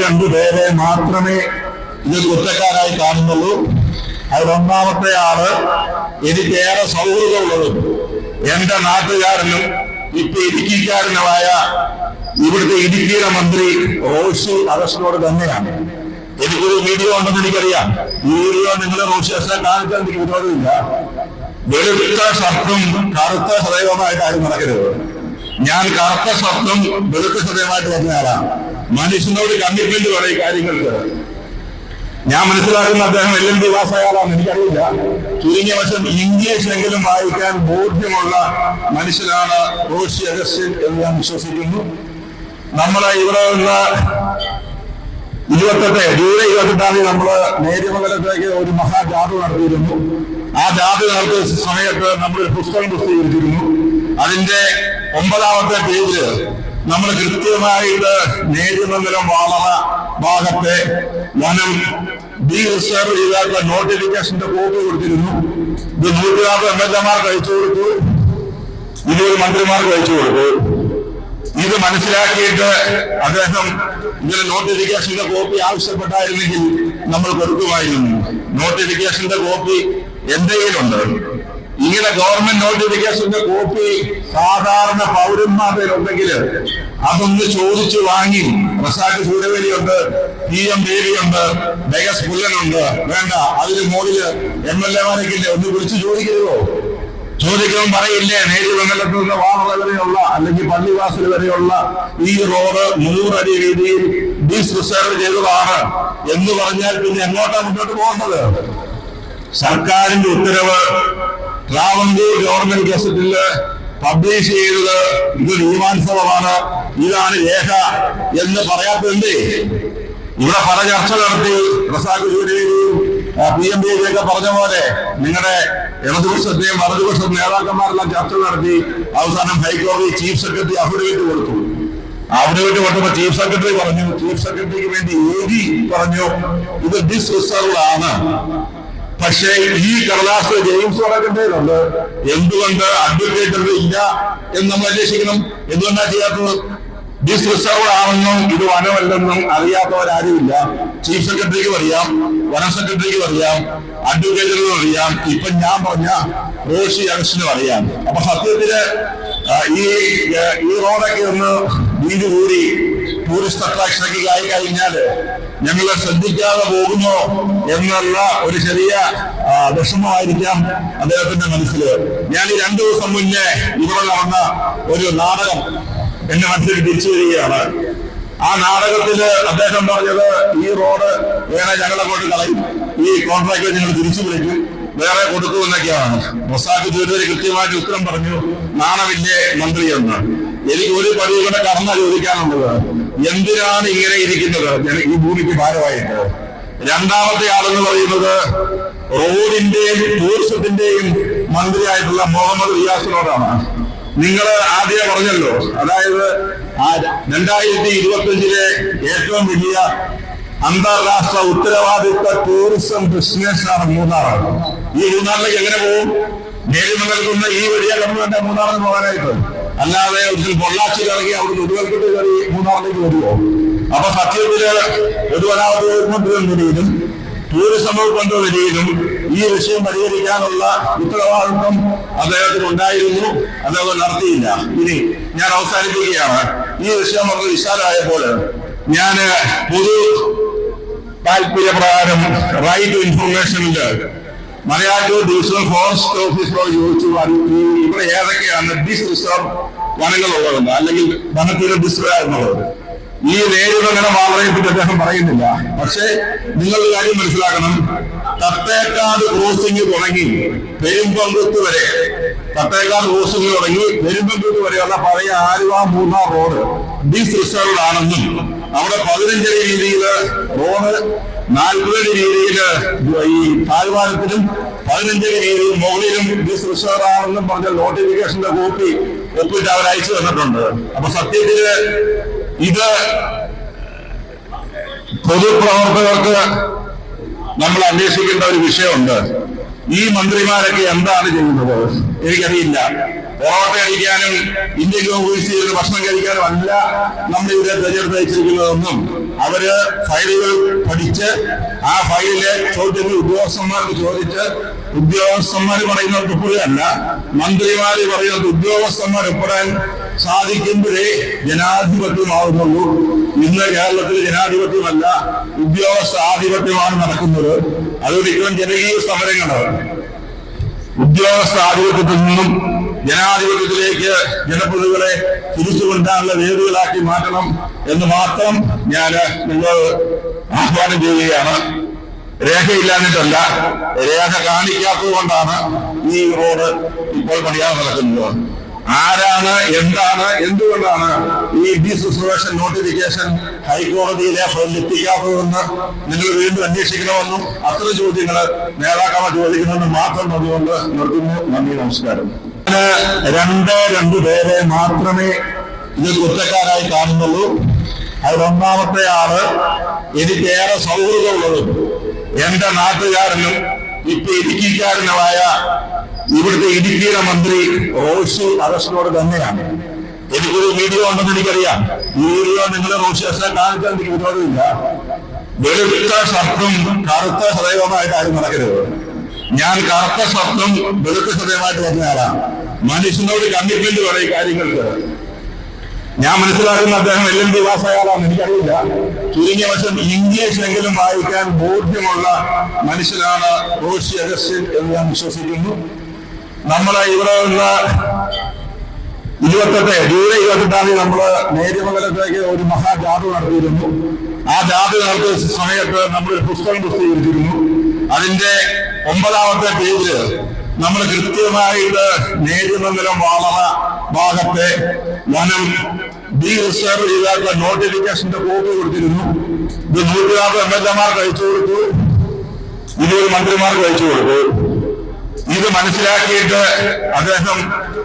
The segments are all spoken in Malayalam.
രണ്ടുപേരെ മാത്രമേ ഇത് കുറ്റക്കാരായി കാണുന്നുള്ളൂ. അതിലൊന്നാമത്തെ ആള് എനിക്കേറെ സൗഹൃദമുള്ളതും എന്റെ നാട്ടുകാരനും ഇപ്പൊ ഇടുക്കിക്കാരനുമായ ഇവിടുത്തെ ഇടുക്കിയുടെ മന്ത്രി റോഷി അഗസ്റ്റിനോട് തന്നെയാണ്. എനിക്കൊരു വീഡിയോ ഉണ്ടെന്ന് എനിക്കറിയാം. ഈ വീഡിയോ നിങ്ങൾ റോഷി അഗസ്റ്റിനെ കാണിക്കാൻ എനിക്ക് വിരോധമില്ല. വെളുത്ത ഷർട്ടും കറുത്ത ഹൃദയവുമായിട്ട് ആരും നടക്കരുത്. ഞാൻ കറുത്ത ഷർട്ടും വെളുത്ത ഹൃദയമായിട്ട് പറഞ്ഞയാളാണ്. മനുഷ്യനോട് കമ്മിറ്റ്മെന്റ് പറയും കാര്യങ്ങൾക്ക്. ഞാൻ മനസ്സിലാക്കുന്ന അദ്ദേഹം LLB പാസ്സായാലാണ്, എനിക്കറിയില്ല. ചുരുങ്ങിയ വശം ഇംഗ്ലീഷെങ്കിലും വായിക്കാൻ ബോധ്യമുള്ള മനുഷ്യനാണ് റോഷി അഗസ്റ്റിൻ എന്ന് ഞാൻ വിശ്വസിക്കുന്നു. നമ്മളെ ഇവിടെ നിന്ന് ജൂലൈ 28 നമ്മള് നേര്യമംഗലത്തേക്ക് ഒരു മഹാജാഥ നടത്തിയിരുന്നു. ആ ജാഥ നടത്തിയ സമയത്ത് നമ്മളൊരു പുസ്തകം പ്രസിദ്ധീകരിച്ചിരുന്നു. അതിന്റെ 9ാമത്തെ പേജില് നമ്മൾ കൃത്യമായിട്ട് നേര്യമംഗലം വാളറ ഭാഗത്തെ വനം ഡി റിസർവ് ചെയ്തായിട്ടുള്ള നോട്ടിഫിക്കേഷന്റെ കോപ്പി കൊടുത്തിരുന്നു. ഇത് 140 MLA-മാർക്ക് അയച്ചു കൊടുത്തു, 20 മന്ത്രിമാർക്ക് അയച്ചു കൊടുത്തു. ഇത് മനസ്സിലാക്കിയിട്ട് അദ്ദേഹം ഇങ്ങനെ നോട്ടിഫിക്കേഷന്റെ കോപ്പി ആവശ്യപ്പെട്ടായിരുന്നെങ്കിൽ നമ്മൾ കൊടുക്കുമായിരുന്നു. നോട്ടിഫിക്കേഷന്റെ കോപ്പി എന്റെ കയ്യിലുണ്ട്. ഇങ്ങനെ ഗവൺമെന്റ് നോട്ടിഫിക്കേഷന്റെ കോപ്പി സാധാരണ പൗരന്മാരുടെ ഉണ്ടെങ്കിൽ അതൊന്ന് ചോദിച്ചു വാങ്ങി. റസാഖ് സൂര്യവേലിയുണ്ട്, PM ബേബിയുണ്ട്, ഡയസ് പുല്ലനുണ്ട്. വേണ്ട, അതിന് മുകളില് MLA-മാരൊക്കെ ഒന്ന് വിളിച്ചു ചോദിക്കരുതോ? ചോദിക്കുമ്പോൾ പറയില്ലേ, നേര്യമംഗലത്തിൽ നിന്ന് വാളറ വരെയുള്ള അല്ലെങ്കിൽ പള്ളിവാസൽ വരെയുള്ള ഈ റോഡ് 100 അടി വീതിയിൽ ഡിസ്റിസർവ് ചെയ്തതാണ് എന്ന് പറഞ്ഞാൽ പിന്നെ എങ്ങോട്ടാണ് മുന്നോട്ട് പോകുന്നത്? സർക്കാരിന്റെ ഉത്തരവ് ട്രാവൻകൂർ ഗവൺമെന്റ് ഗസറ്റില് പബ്ലിഷ് ചെയ്തത് ഇത് നിയമാനുസൃതമാണ്, ഇതാണ് രേഖ എന്ന് പറയാത്തതുണ്ട്. ഇവിടെ പല ചർച്ച നടത്തി. റസാഖ് സൂര്യവേലിയും PM ബേബിയൊക്കെ പറഞ്ഞ പോലെ നിങ്ങളുടെ ഇടതുപക്ഷത്തെയും വലതുപക്ഷ നേതാക്കന്മാരെല്ലാം ചർച്ച നടത്തി. അവസാനം ഹൈക്കോടതി ചീഫ് സെക്രട്ടറി അഫിഡവിറ്റ് കൊടുത്തു. അഫിഡവിറ്റ് കൊടുത്തപ്പോ ചീഫ് സെക്രട്ടറി പറഞ്ഞു, ചീഫ് സെക്രട്ടറിക്ക് വേണ്ടി AG പറഞ്ഞു ഇത് ഡിസ്റിസർവ്ഡ് ആണ്. പക്ഷേ ഈ കടലാസ് ജെയിംസ് വടക്കണ്ടേലുണ്ട്. എന്തുകൊണ്ട് അഡ്വക്കേറ്റർ ഇല്ല എന്ന് നമ്മൾ അന്വേഷിക്കണം. എന്തുകൊണ്ടാണ് ചെയ്യാത്തത്? ഡിസ്റിസർവ്ഡ് ആണെന്നും ഇത് വനമല്ലെന്നും അറിയാത്തവരാരുമില്ല. ചീഫ് സെക്രട്ടറിക്കും അറിയാം, വനം സെക്രട്ടറിക്കും അറിയാം, അഡ്വക്കേറ്ററിനും അറിയാം, ഇപ്പൊ ഞാൻ പറഞ്ഞ റോഷി അഗസ്റ്റിനും അറിയാം. അപ്പൊ സത്യത്തില് ഈ റോഡൊക്കെ ഒന്ന് വീതി കൂടി ടൂറിസ്റ്റ് അട്രാക്ഷനൊക്കെ ആയി കഴിഞ്ഞാല് ഞങ്ങൾ ശ്രദ്ധിക്കാതെ പോകുമോ എന്നുള്ള ഒരു ചെറിയ വിഷമമായിരിക്കാം അദ്ദേഹത്തിന്റെ മനസ്സില്. ഞാൻ ഈ 2 ദിവസം മുന്നേ ഇവിടെ നടന്ന ഒരു നാടകം എന്റെ മനസ്സിൽ തിരിച്ചു വരികയാണ്. ആ നാടകത്തില് അദ്ദേഹം പറഞ്ഞത് ഈ റോഡ് വേറെ ഞങ്ങളെ കൊണ്ട് കളയും, ഈ കോൺട്രാക്ട് ഞങ്ങൾ തിരിച്ചു വിളിക്കും, വേറെ കൊടുക്കുമെന്നൊക്കെയാണ്. റസാഖ് സൂര്യവേലി കൃത്യമായിട്ട് ഉത്തരം പറഞ്ഞു, നാണമില്ലേ മന്ത്രി എന്ന്. എനിക്ക് ഒരു പടി കൂടെ കടന്ന ചോദിക്കാനുള്ളത്, എന്തിനാണ് ഇങ്ങനെ ഇരിക്കുന്നത് ഈ ഭൂമിക്ക് ഭാരമായിട്ട്? രണ്ടാമത്തെ ആളെന്ന് പറയുന്നത് റോഡിന്റെയും ടൂറിസത്തിന്റെയും മന്ത്രിയായിട്ടുള്ള മുഹമ്മദ് റിയാസിനോടാണ്. നിങ്ങൾ ആദ്യം പറഞ്ഞല്ലോ, അതായത് 2025 ഏറ്റവും വലിയ അന്താരാഷ്ട്ര ഉത്തരവാദിത്വ ടൂറിസം ഡെസ്റ്റിനേഷനാണ് മൂന്നാർ. ഈ മൂന്നാറിലേക്ക് എങ്ങനെ പോകും? നേര്യമംഗലത്ത് നിന്ന് ഈ വലിയ ഗവൺമെന്റ് മൂന്നാറിന് പോകാനായിട്ട്, അല്ലാതെ പൊള്ളാച്ചി ഇറങ്ങി അവിടുന്ന് ഉരുവൽക്കെട്ട് കയറി മൂന്നാറിലേക്ക് വരുമോ? അപ്പൊ സത്യത്തില് പൊതുവനാവധി വകുപ്പിന്റെ നിലയിലും ടൂറിസം വകുപ്പിന്റെ നിലയിലും ഈ വിഷയം പരിഹരിക്കാനുള്ള ഉത്തരവാദിത്വം അദ്ദേഹത്തിന് ഉണ്ടായിരുന്നു. അദ്ദേഹം നടത്തിയില്ല. ഇനി ഞാൻ അവസാനിപ്പിക്കുകയാണ്. ഈ വിഷയം വളരെ വിശാലമായപ്പോൾ ഞാൻ പൊതു താല്പര്യപ്രകാരം റൈറ്റ് ടു ഇൻഫർമേഷനില് മലയാറ്റൂർ ഡിവിഷണൽ ഫോറസ്റ്റ് ഓഫീസറോട് ചോദിച്ചു, ഇവിടെ ഏതൊക്കെയാണ് ഡിസ്റിസർവ് വനങ്ങളുള്ളതെന്ന്, അല്ലെങ്കിൽ വനത്തിന് ഡിസ്റിസർവ് എന്നുള്ളത്. ഈ നേരിടുന്ന വാളറയെ പറ്റി അദ്ദേഹം പറയുന്നില്ല. പക്ഷേ നിങ്ങളൊരു കാര്യം മനസ്സിലാക്കണം, തത്തേക്കാട് ക്രോസിംഗ് തുടങ്ങി പെരുമ്പങ്കുത്ത് വരെ, തത്തേക്കാട് ക്രോസിംഗ് തുടങ്ങി പെരുമ്പങ്കുത്ത് വരെയുള്ള പഴയ ആലുവ മൂന്നാർ റോഡ് ഡിസ്റിസർവ്ഡ് ആണെന്നും അവിടെ 15 അടി രീതിയിൽ റോഡ് 40 അടി രീതിയിൽ ഈ താഴ്വാരത്തിലും 15 അടി രീതിയിൽ മുകളിലും ഡിസ്റിസർവ്ഡ് ആണെന്നും പറഞ്ഞ നോട്ടിഫിക്കേഷന്റെ കോപ്പി ഒപ്പിട്ട് അവർ അയച്ചു തന്നിട്ടുണ്ട്. അപ്പൊ സത്യത്തില് ഇത് പൊതുപ്രവർത്തകർക്ക് നമ്മൾ അന്വേഷിക്കേണ്ട ഒരു വിഷയമുണ്ട്. ഈ മന്ത്രിമാരൊക്കെ എന്താണ് ചെയ്യുന്നത് എനിക്കറിയില്ല. പൊറോട്ട കഴിക്കാനും ഇന്ത്യക്ക് ഉപയോഗിച്ച് ഭക്ഷണം കഴിക്കാനും അല്ല നമ്മൾ ഇവരെ തെരഞ്ഞെടുത്ത് അയച്ചിരിക്കുന്നതെന്നും അവര് ഫയലുകൾ പഠിച്ച് ആ ഫയലിലെ ചോദ്യങ്ങൾ ഉദ്യോഗസ്ഥന്മാർക്ക് ചോദിച്ച് ഉദ്യോഗസ്ഥന്മാർ പറയുന്നത് ഒപ്പിടുകയല്ല, മന്ത്രിമാര് പറയുന്നത് ഉദ്യോഗസ്ഥന്മാർ ഒപ്പിടാൻ സാധിക്കുമ്പോഴേ ജനാധിപത്യമാകുന്നുള്ളൂ. ഇന്ന് കേരളത്തിൽ ജനാധിപത്യമല്ല, ഉദ്യോഗസ്ഥ ആധിപത്യമാണ് നടക്കുന്നത്. അതുകൊണ്ട് ഇത്തരം ജനകീയ സമരങ്ങൾ ഉദ്യോഗസ്ഥ ആധിപത്യത്തിൽ നിന്നും ജനാധിപത്യത്തിലേക്ക് ജനപ്രതിനിധികളെ തിരിച്ചുകൊണ്ടാനുള്ള വേദികളാക്കി മാറ്റണം എന്ന് മാത്രം ഞാൻ നിങ്ങൾ ആഹ്വാനം ചെയ്യുകയാണ്. രേഖയില്ലാഞ്ഞിട്ടല്ല, രേഖ കാണിക്കാത്തത് കൊണ്ടാണ് ഈ റോഡ് ഇപ്പോൾ പണിയാൻ നടക്കുന്നത്. ആരാണ്, എന്താണ്, എന്തുകൊണ്ടാണ് ഈ ഡിസ്റിസർവേഷൻ നോട്ടിഫിക്കേഷൻ ഹൈക്കോടതിയിലെ ഫയലിൽ എത്തിക്കാത്തതെന്ന് നിങ്ങൾ വീണ്ടും അന്വേഷിക്കണമെന്നും അത്തരം ചോദ്യങ്ങൾ നേതാക്കളെ ചോദിക്കണമെന്നും മാത്രം അതുകൊണ്ട് നിർത്തുന്നു. നന്ദി, നമസ്കാരം. രണ്ട് പേരെ മാത്രമേ ഇത് കുറ്റക്കാരായി കാണുന്നുള്ളൂ. അതിലൊന്നാമത്തെ ആള് എനിക്കേറെ സൗഹൃദമുള്ളതും എന്റെ നാട്ടുകാരനും ഇപ്പൊ ഇടുക്കിക്കാരനുമായ ഇവിടുത്തെ ഇടുക്കിയിലെ മന്ത്രി റോഷി അഗസ്റ്റിനോട് തന്നെയാണ്. എനിക്കൊരു വീഡിയോ ഉണ്ടെന്ന് എനിക്കറിയാം. ഈ വീഡിയോ നിങ്ങൾ റോഷി അഗസ്റ്റിനെ കാണിച്ചാൽ എനിക്ക് വിരോധമില്ല. വെളുത്ത ഷർട്ടും കറുത്ത ഹൃദയവുമായിട്ട് ആരും നടക്കരുത്. ഞാൻ കറുത്ത ഷർട്ടും വെളുത്ത ഹൃദയമായിട്ട് വരുന്നയാളാണ്. മനുഷ്യനോട് കമ്മിറ്റ്മെന്റ് പറയും കാര്യങ്ങൾക്ക്. ഞാൻ മനസ്സിലാക്കുന്ന അദ്ദേഹം LLB പാസ്സായാലാണെന്ന് എനിക്കറിയില്ല. ചുരുങ്ങിയ വശം ഇംഗ്ലീഷെങ്കിലും വായിക്കാൻ ബോധ്യമുള്ള മനുഷ്യനാണ് റോഷി അഗസ്റ്റിൻ എന്ന് ഞാൻ വിശ്വസിക്കുന്നു. നമ്മളെ ഇവിടെ നിന്ന് ജൂലൈ 28 നമ്മള് നേര്യമംഗലത്തേക്ക് ഒരു മഹാജാഥ നടത്തിയിരുന്നു. ആ ജാഥ നടത്തിയ സമയത്ത് നമ്മളൊരു പുസ്തകം പ്രസിദ്ധീകരിച്ചിരുന്നു. അതിന്റെ 9ാമത്തെ പേജില് നമ്മൾ കൃത്യമായിട്ട് നേര്യമംഗലം വാളറ ഭാഗത്തെ വനം റിസർവ് ചെയ്തായിട്ടുള്ള നോട്ടിഫിക്കേഷന്റെ കോപ്പി കൊടുത്തിരുന്നു. ഇത് 140 MLA-മാർക്ക് അയച്ചു കൊടുത്തു, 20 മന്ത്രിമാർക്ക് അയച്ചു കൊടുത്തു. ഇത് മനസ്സിലാക്കിയിട്ട് അദ്ദേഹം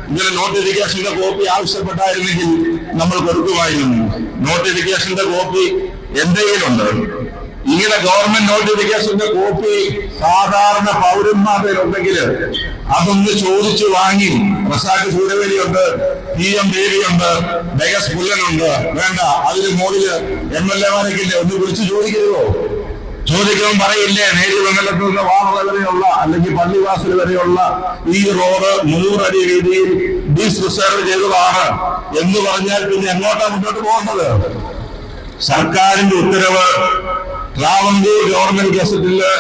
ഇങ്ങനെ നോട്ടിഫിക്കേഷന്റെ കോപ്പി ആവശ്യപ്പെട്ടായിരുന്നെങ്കിൽ നമ്മൾ കൊടുക്കുമായിരുന്നു. നോട്ടിഫിക്കേഷന്റെ കോപ്പി എന്റെ കയ്യിലുണ്ട്. ഇങ്ങനെ ഗവൺമെന്റ് നോട്ടിഫിക്കേഷന്റെ കോപ്പി സാധാരണ പൗരന്മാരുടെ ഉണ്ടെങ്കിൽ അതൊന്ന് ചോദിച്ചു വാങ്ങി. റസാഖ് സൂര്യവേലിയുണ്ട്, PM ബേബിയുണ്ട്, ബെഗസ് പുല്ലനുണ്ട്. വേണ്ട, അതിന് മുകളില് MLA-മാരൊക്കെ ഒന്ന് വിളിച്ചു ചോദിക്കരുതോ? ചോദിക്കുമ്പോൾ പറയില്ലേ, നേര്യമംഗലത്ത് നിന്ന് വാളറ വരെയുള്ള അല്ലെങ്കിൽ പള്ളിവാസൽ വരെയുള്ള ഈ റോഡ് 100 അടി വീതിയിൽ ഡിസ്റിസർവ് ചെയ്തതാണ് എന്ന് പറഞ്ഞാൽ പിന്നെ എങ്ങോട്ടാണ് മുന്നോട്ട് പോകുന്നത്? സർക്കാരിന്റെ ഉത്തരവ് ട്രാവൻകൂർ ഗവൺമെന്റ് ഗസറ്റില്